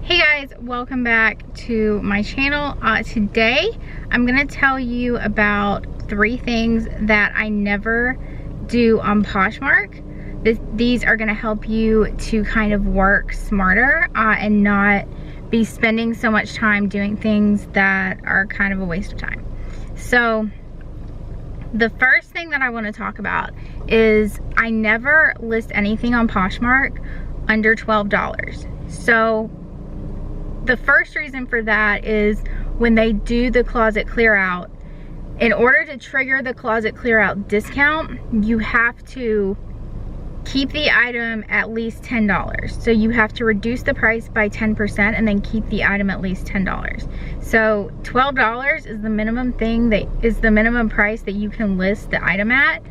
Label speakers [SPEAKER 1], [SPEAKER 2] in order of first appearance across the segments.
[SPEAKER 1] Hey guys, welcome back to my channel. Today I'm gonna tell you about 3 things that I never do on Poshmark. These are gonna help you to kind of work smarter and not be spending so much time doing things that are kind of a waste of time. So the first thing that I want to talk about is I never list anything on Poshmark under $12. So the first reason for that is when they do the closet clear out, in order to trigger the closet clear out discount, you have to keep the item at least $10. So you have to reduce the price by 10% and then keep the item at least $10. So $12 is the minimum thing, that is the minimum price that you can list the item at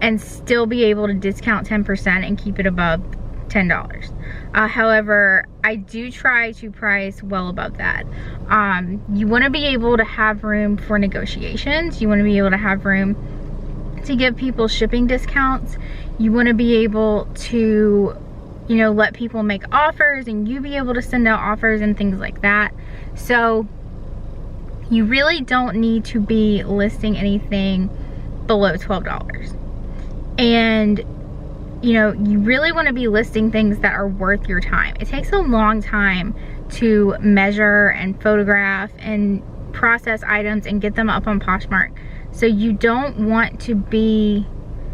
[SPEAKER 1] and still be able to discount 10% and keep it above $10. However, I do try to price well above that. You want to be able to have room for negotiations. You want to be able to have room to give people shipping discounts. You want to be able to, you know, let people make offers and you be able to send out offers and things like that. So you really don't need to be listing anything below $12. And you know, you really want to be listing things that are worth your time. It takes a long time to measure and photograph and process items and get them up on Poshmark. So you don't want to be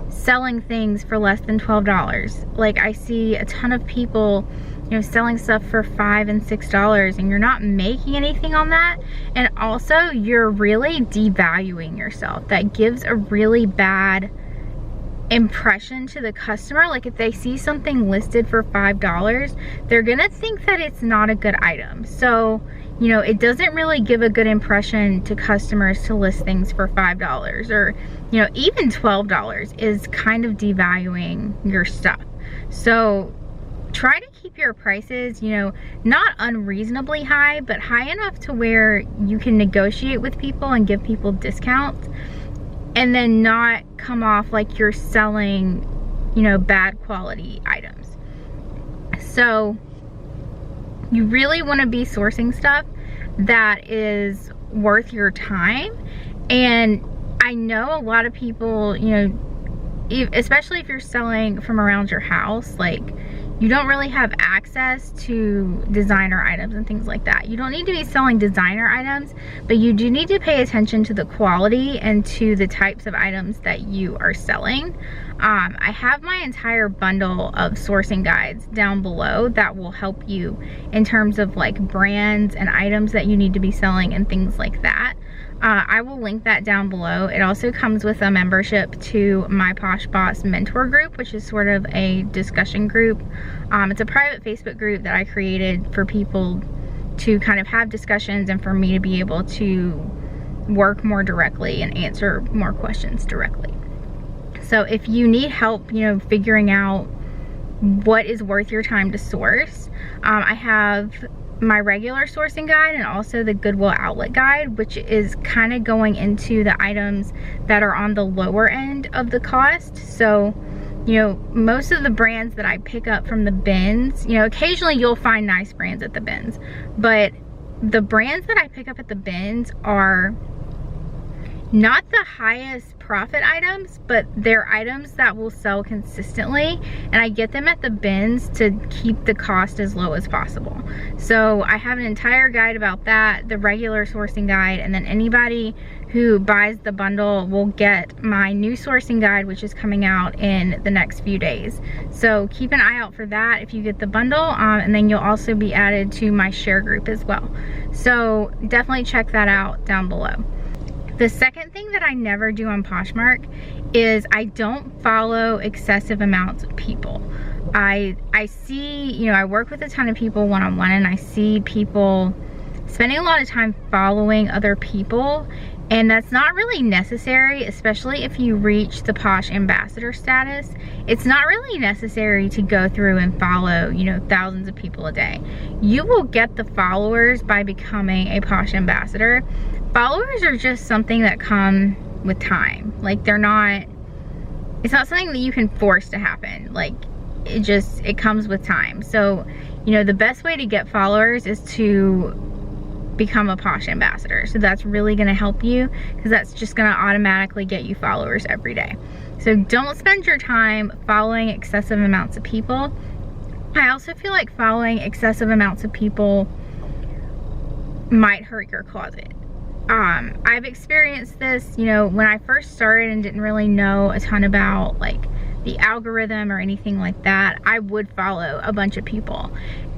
[SPEAKER 1] selling things for less than $12. Like, I see a ton of people, you know, selling stuff for $5 and $6 and you're not making anything on that. And also you're really devaluing yourself. That gives a really bad impression to the customer. Like, if they see something listed for $5, they're gonna think that it's not a good item. So, you know, it doesn't really give a good impression to customers to list things for $5, or, you know, even $12 is kind of devaluing your stuff. So try to keep your prices, you know, not unreasonably high, but high enough to where you can negotiate with people and give people discounts, and then not come off like you're selling, you know, bad quality items. So you really want to be sourcing stuff that is worth your time. And I know a lot of people, you know, especially if you're selling from around your house, like, you don't really have access to designer items and things like that. You don't need to be selling designer items, but you do need to pay attention to the quality and to the types of items that you are selling. I have my entire bundle of sourcing guides down below that will help you in terms of like brands and items that you need to be selling and things like that. I will link that down below. It also comes with a membership to my Posh Boss mentor group, which is sort of a discussion group. It's a private Facebook group that I created for people to kind of have discussions and for me to be able to work more directly and answer more questions directly. So if you need help, you know, figuring out what is worth your time to source, I have my regular sourcing guide and also the Goodwill Outlet guide, which is kind of going into the items that are on the lower end of the cost. So, you know, most of the brands that I pick up from the bins, you know, occasionally you'll find nice brands at the bins, but the brands that I pick up at the bins are not the highest profit items, but they're items that will sell consistently, and I get them at the bins to keep the cost as low as possible. So I have an entire guide about that, the regular sourcing guide, and then anybody who buys the bundle will get my new sourcing guide, which is coming out in the next few days. So keep an eye out for that if you get the bundle, and then you'll also be added to my share group as well. So definitely check that out down below. The second thing that I never do on Poshmark is I don't follow excessive amounts of people. I see, you know, I work with a ton of people one-on-one, and I see people spending a lot of time following other people, and that's not really necessary, especially if you reach the Posh ambassador status. It's not really necessary to go through and follow, you know, thousands of people a day. You will get the followers by becoming a Posh ambassador. Followers are just something that come with time. Like, they're not, it's not something that you can force to happen. Like, it comes with time. So you know, the best way to get followers is to become a Posh ambassador. So that's really gonna help you, because that's just gonna automatically get you followers every day. So don't spend your time following excessive amounts of people. I also feel like following excessive amounts of people might hurt your closet. I've experienced this, you know, when I first started and didn't really know a ton about like the algorithm or anything like that. I would follow a bunch of people,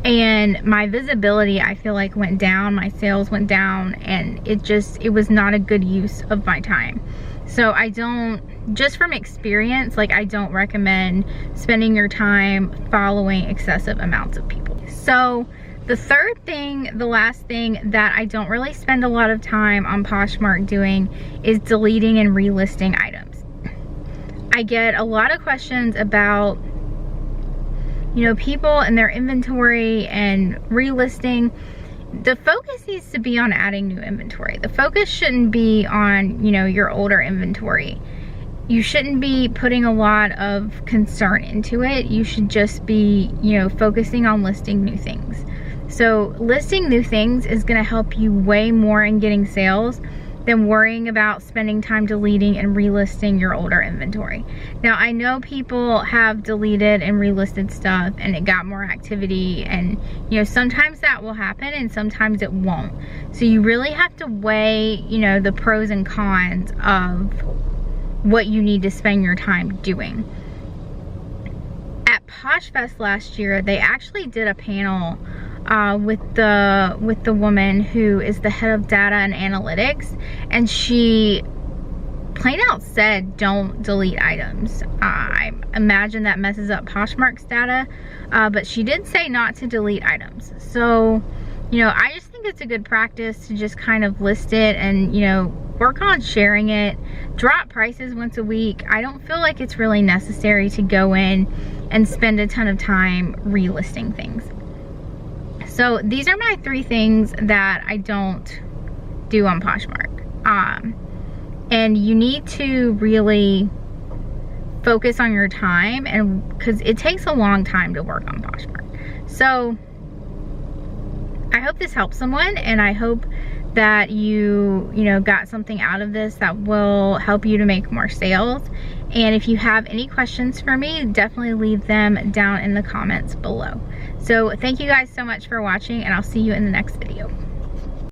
[SPEAKER 1] and my visibility, I feel like, went down, my sales went down, and it was not a good use of my time. So I don't, just from experience, like, I don't recommend spending your time following excessive amounts of people. So the third thing, the last thing that I don't really spend a lot of time on Poshmark doing is deleting and relisting items. I get a lot of questions about, you know, people and their inventory and relisting. The focus needs to be on adding new inventory. The focus shouldn't be on, you know, your older inventory. You shouldn't be putting a lot of concern into it. You should just be, you know, focusing on listing new things. So listing new things is going to help you way more in getting sales than worrying about spending time deleting and relisting your older inventory. Now, I know people have deleted and relisted stuff and it got more activity, and you know, sometimes that will happen and sometimes it won't. So you really have to weigh, you know, the pros and cons of what you need to spend your time doing. At Posh Fest last year, they actually did a panel with the woman who is the head of data and analytics, and she plain out said, don't delete items. I imagine that messes up Poshmark's data, but she did say not to delete items. So, you know, I just think it's a good practice to just kind of list it and, you know, work on sharing it. Drop prices once a week. I don't feel like it's really necessary to go in and spend a ton of time relisting things. So these are my 3 things that I don't do on Poshmark. And you need to really focus on your time, and because it takes a long time to work on Poshmark. So I hope this helps someone, and I hope that you know, got something out of this that will help you to make more sales. And if you have any questions for me, definitely leave them down in the comments below. So thank you guys so much for watching, and I'll see you in the next video.